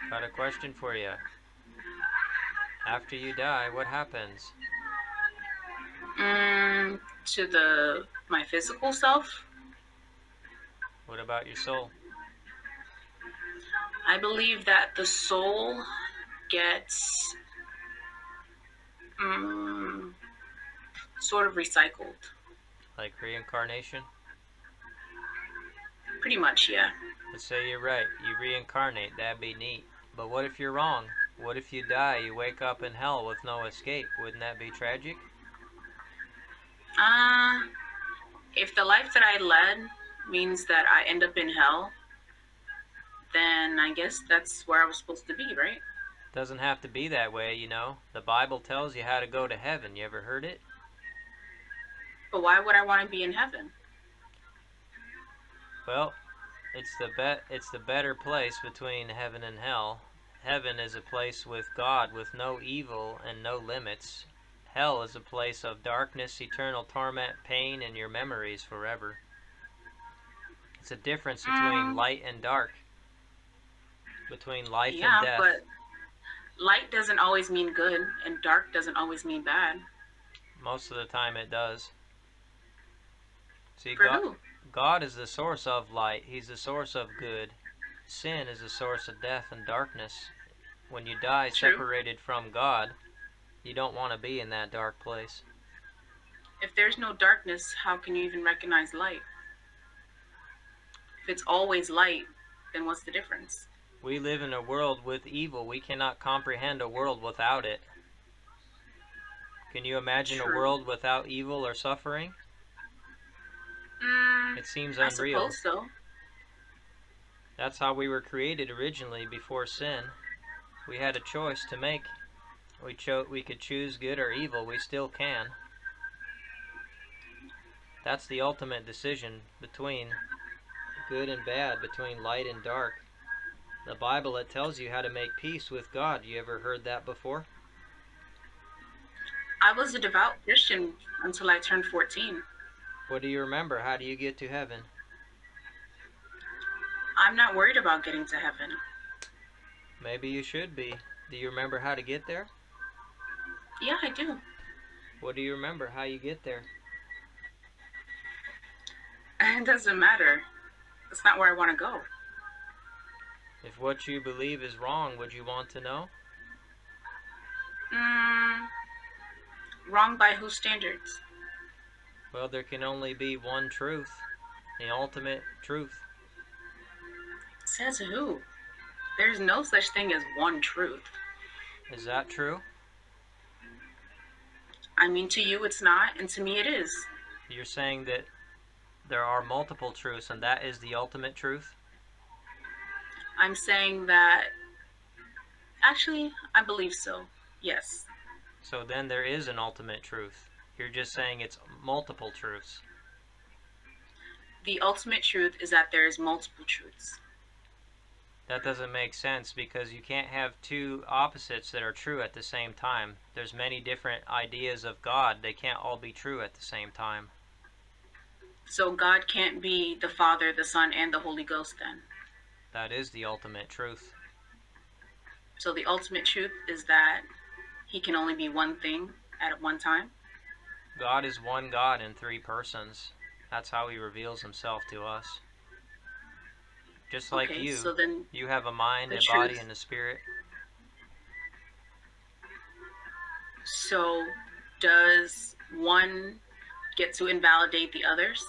Got a question for you. After you die, what happens? To the my physical self, What about your soul? I believe that the soul gets um, sort of recycled. Like reincarnation? Pretty much, yeah. Let's say you're right. You reincarnate. That'd be neat. But what if you're wrong? What if you die, you wake up in hell with no escape? Wouldn't that be tragic? Uh, if the life that I led means that I end up in hell, then I guess that's where I was supposed to be, right? Doesn't have to be that way, you know. The Bible tells you how to go to heaven. You ever heard it? But why would I want to be in heaven? Well, it's the better place between heaven and hell. Heaven is a place with God with no evil and no limits. Hell is a place of darkness, eternal torment, pain, and your memories forever. It's a difference between Mm, light and dark, between life and yeah, death. but light doesn't always mean good, and dark doesn't always mean bad. Most of the time it does. See, For who? God is the source of light. He's the source of good. Sin is the source of death and darkness. When you die True. separated from God, you don't want to be in that dark place. If there's no darkness, how can you even recognize light? If it's always light, then what's the difference? We live in a world with evil. We cannot comprehend a world without it. Can you imagine a True. world without evil or suffering? Mm, It seems I unreal. suppose so. That's how we were created originally before sin. We had a choice to make. We could choose good or evil. We still can. That's the ultimate decision between good and bad, between light and dark. The Bible, it tells you how to make peace with God. You ever heard that before? I was a devout Christian until I turned 14. What do you remember? How do you get to heaven? I'm not worried about getting to heaven. Maybe you should be. Do you remember how to get there? Yeah, I do. What do you remember how you get there? It doesn't matter. That's not where I want to go. If what you believe is wrong, would you want to know? Mm, wrong by whose standards? Well, there can only be one truth, the ultimate truth. Says who? There's no such thing as one truth. Is that true? I mean, to you it's not, and to me it is. You're saying that there are multiple truths and that is the ultimate truth? I'm saying that, actually, I believe so. Yes. So then there is an ultimate truth. You're just saying it's multiple truths. The ultimate truth is that there is multiple truths. That doesn't make sense because you can't have two opposites that are true at the same time. There's many different ideas of God. They can't all be true at the same time. So God can't be the Father, the Son, and the Holy Ghost then. That is the ultimate truth. So the ultimate truth is that he can only be one thing at one time. God is one God in three persons. That's how he reveals himself to us. Just like Okay, so then you have a mind, the a body, truth. and a spirit. So does one get to invalidate the others?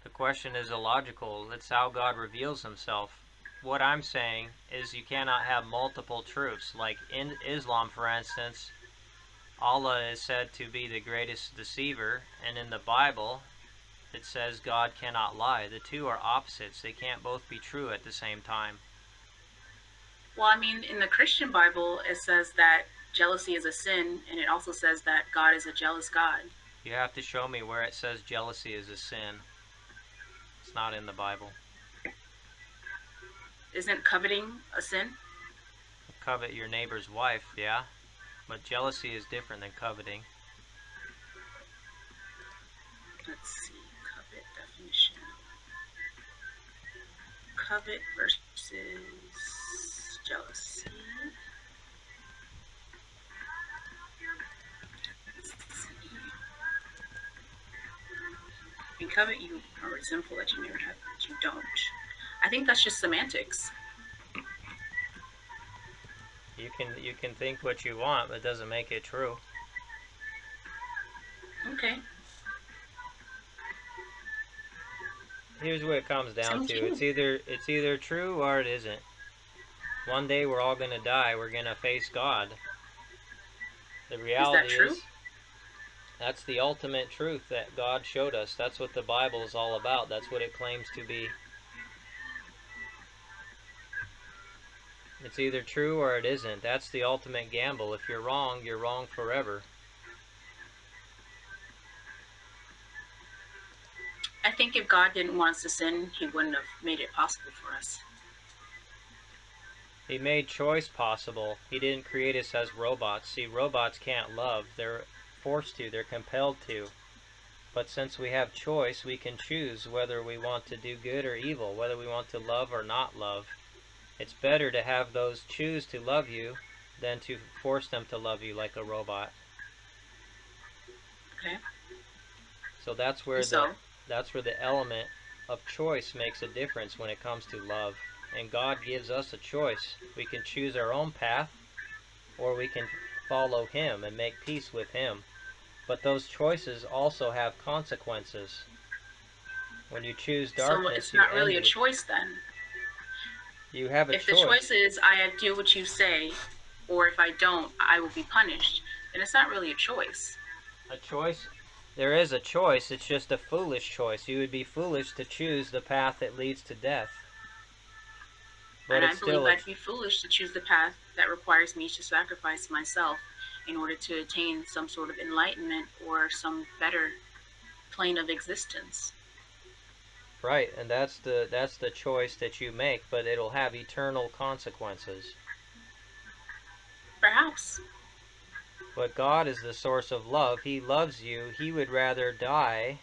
The question is illogical. It's how God reveals himself. What I'm saying is you cannot have multiple truths. Like in Islam, for instance, Allah is said to be the greatest deceiver, and in the Bible, it says God cannot lie. The two are opposites. They can't both be true at the same time. Well, I mean, in the Christian Bible, it says that jealousy is a sin, and it also says that God is a jealous God. You have to show me where it says jealousy is a sin. It's not in the Bible. Isn't coveting a sin? Covet your neighbor's wife, yeah? But jealousy is different than coveting. Let's see, covet definition. Covet versus Jealousy. You covet, you are resentful that you never have, that you don't. I think that's just semantics. You can think what you want, but it doesn't make it true. Okay. Here's what it comes down Sounds to. true. It's either true or it isn't. One day we're all going to die. We're going to face God. The Is that reality true? is that's the ultimate truth that God showed us. That's what the Bible is all about. That's what it claims to be. It's either true or it isn't. That's the ultimate gamble. If you're wrong forever. I think if God didn't want us to sin, He wouldn't have made it possible for us. He made choice possible. He didn't create us as robots. See, robots can't love. They're forced to, they're compelled to. But since we have choice, we can choose whether we want to do good or evil, whether we want to love or not love. It's better to have those choose to love you than to force them to love you like a robot. Okay. So that's where And the so, that's where the element of choice makes a difference when it comes to love. And God gives us a choice. We can choose our own path or we can follow him and make peace with him. But those choices also have consequences. When you choose so darkness, it's you not really end a with choice then. you have a If the choice choice. is I do what you say, or if I don't, I will be punished, then it's not really a choice. A choice there is a choice, it's just a foolish choice. You would be foolish to choose the path that leads to death. But And I it's believe still a I'd be foolish to choose the path that requires me to sacrifice myself in order to attain some sort of enlightenment or some better plane of existence. right, and that's the choice that you make, but it'll have eternal consequences. Perhaps. But God is the source of love. He loves you. He would rather die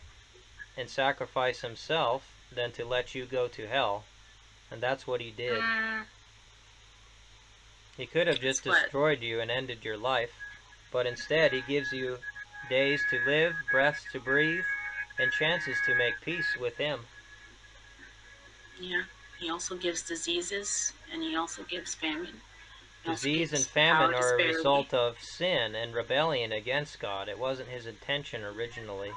and sacrifice himself than to let you go to hell. And that's what he did. Mm, He could have just it's what? destroyed you and ended your life, but instead he gives you days to live, breaths to breathe, and chances to make peace with him. Yeah. He also gives diseases and he also gives famine. He also Disease and gives famine power are a disparity. result of sin and rebellion against God. It wasn't his intention originally.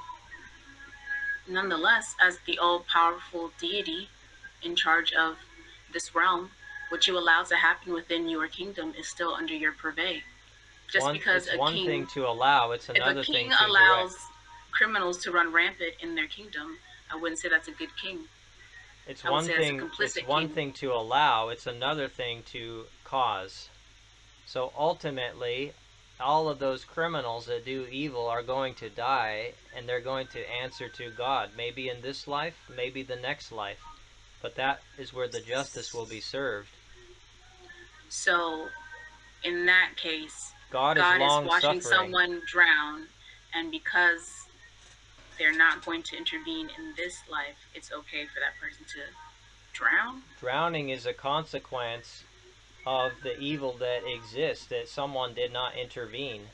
Nonetheless, as the all powerful deity in charge of this realm, what you allow to happen within your kingdom is still under your purvey. Just because It's a one thing king, to allow, it's if a another thing king to direct. allows criminals to run rampant in their kingdom, I wouldn't say that's a good king. It's I would one say that's a thing it's complicit one king. thing to allow, it's another thing to cause. So ultimately, all of those criminals that do evil are going to die and they're going to answer to God, maybe in this life, maybe the next life. But that is where the justice will be served. So, in that case, God is God is long watching suffering. someone drown, and because they're not going to intervene in this life, it's okay for that person to drown. Drowning is a consequence of the evil that exists, that someone did not intervene,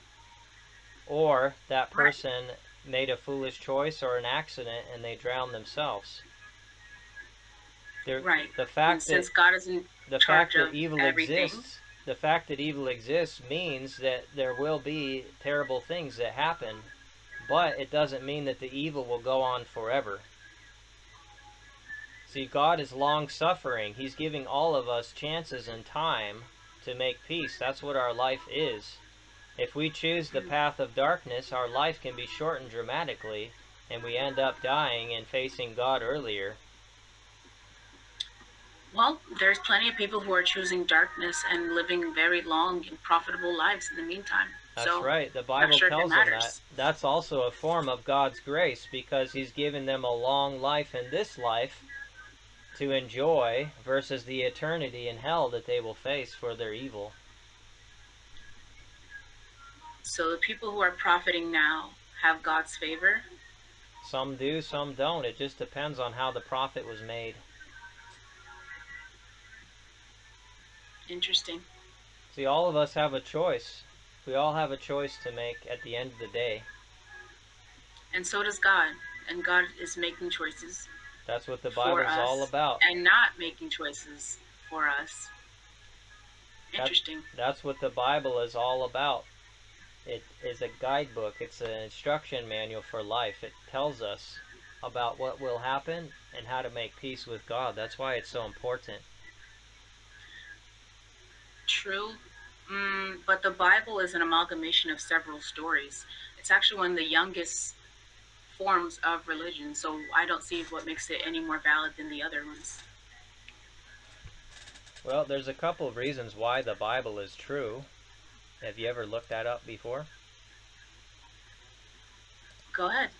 or that Right. person made a foolish choice or an accident and they drowned themselves. There, Right. the And fact that since God is in the fact charge that of evil everything, exists, the fact that evil exists means that there will be terrible things that happen, but it doesn't mean that the evil will go on forever. See, God is long suffering. He's giving all of us chances and time to make peace. That's what our life is. If we choose the path of darkness, our life can be shortened dramatically, and we end up dying and facing God earlier. well, there's plenty of people who are choosing darkness and living very long and profitable lives in the meantime. That's So, right. The not Bible sure if it tells them that. matters. That's also a form of God's grace because He's given them a long life in this life to enjoy versus the eternity in hell that they will face for their evil. So, the people who are profiting now have God's favor. Some do, some don't. It just depends on how the profit was made. Interesting. See, all of us have a choice. We all have a choice to make at the end of the day. And so does God. And God is making choices That's what the for Bible's all us about. and not making choices for us. That Interesting. that's what the Bible is all about. It is a guidebook. It's an instruction manual for life. It tells us about what will happen and how to make peace with God. That's why it's so important. True. But the Bible is an amalgamation of several stories. It's actually one of the youngest forms of religion, so I don't see what makes it any more valid than the other ones. Well, there's a couple of reasons why the Bible is true. Have you ever looked that up before? Go ahead.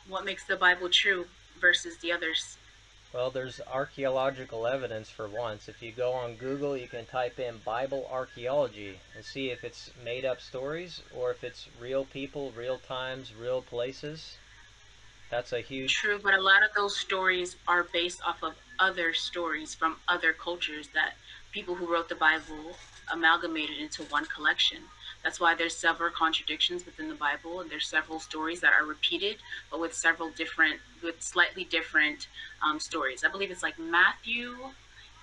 What makes the Bible true versus the others? Well, there's archaeological evidence for once. If you go on Google, you can type in Bible archaeology and see if it's made up stories or if it's real people, real times, real places. That's a huge. True, but a lot of those stories are based off of other stories from other cultures that people who wrote the Bible amalgamated into one collection. That's why there's several contradictions within the Bible, and there's several stories that are repeated, but with slightly different stories. I believe it's like Matthew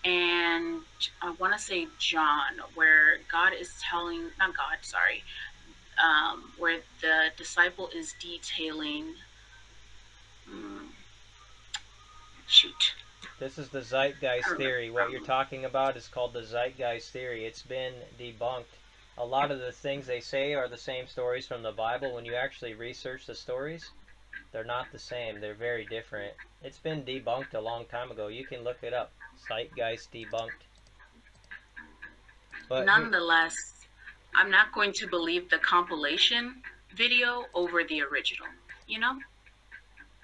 and I want to say John, where God is telling, not God, sorry, where the disciple is detailing. Um, shoot, This is the I zeitgeist remember theory. from. What you're talking about is called the zeitgeist theory. It's been debunked. A lot of the things they say are the same stories from the Bible. When you actually research the stories, they're not the same. They're very different. It's been debunked a long time ago. You can look it up. Zeitgeist debunked. But here, Nonetheless, I'm not going to believe the compilation video over the original. You know?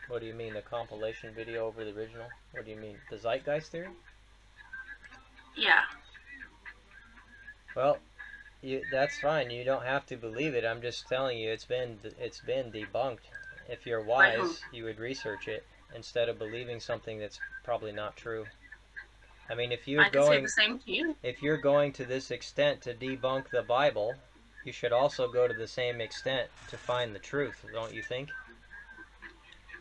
what do you mean the compilation video over the original? What do you mean the zeitgeist theory? Yeah. Well, that's fine. You don't have to believe it. I'm just telling you it's been debunked. If you're By whom? wise, you would research it instead of believing something that's probably not true. I mean, I can say the same to you. if you're going to this extent to debunk the Bible, you should also go to the same extent to find the truth, don't you think?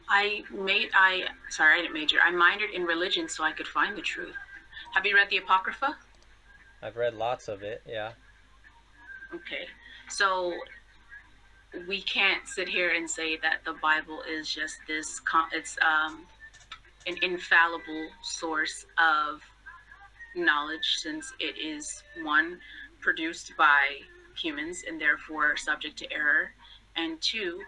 I didn't major. I minored in religion so I could find the truth. Have you read the Apocrypha? I've read lots of it. Yeah. Okay. So we can't sit here and say that the Bible is just it's an infallible source of knowledge, since it is one, produced by humans and therefore subject to error, and two,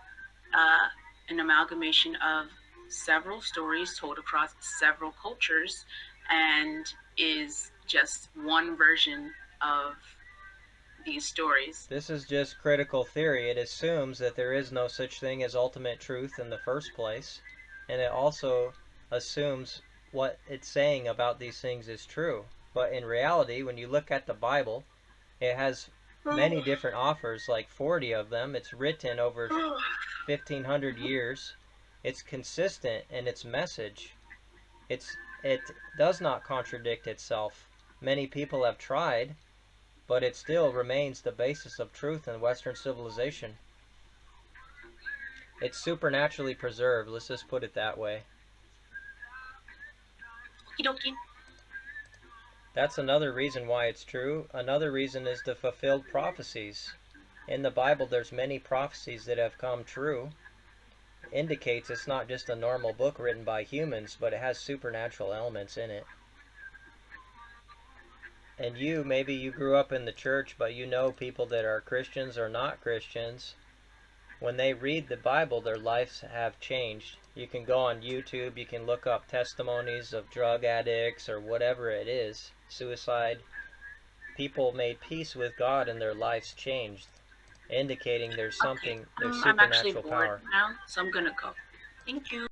uh, an amalgamation of several stories told across several cultures, and is just one version of these stories. This is just critical theory. It assumes that there is no such thing as ultimate truth in the first place, and it also assumes what it's saying about these things is true. But in reality, when you look at the Bible, it has many different authors, like 40 of them. It's written over 1500 years. It's consistent in its message. It does not contradict itself. Many people have tried, but it still remains the basis of truth in Western civilization. It's supernaturally preserved, let's just put it that way. Okie dokie. That's another reason why it's true. Another reason is the fulfilled prophecies. In the Bible, there's many prophecies that have come true. It indicates it's not just a normal book written by humans, but it has supernatural elements in it. And maybe you grew up in the church, but you know people that are Christians or not Christians. When they read the Bible, their lives have changed. You can go on YouTube, you can look up testimonies of drug addicts or whatever it is, suicide. People made peace with God and their lives changed, indicating Okay. there's I'm actually supernatural bored power. now, so I'm gonna go. Thank you.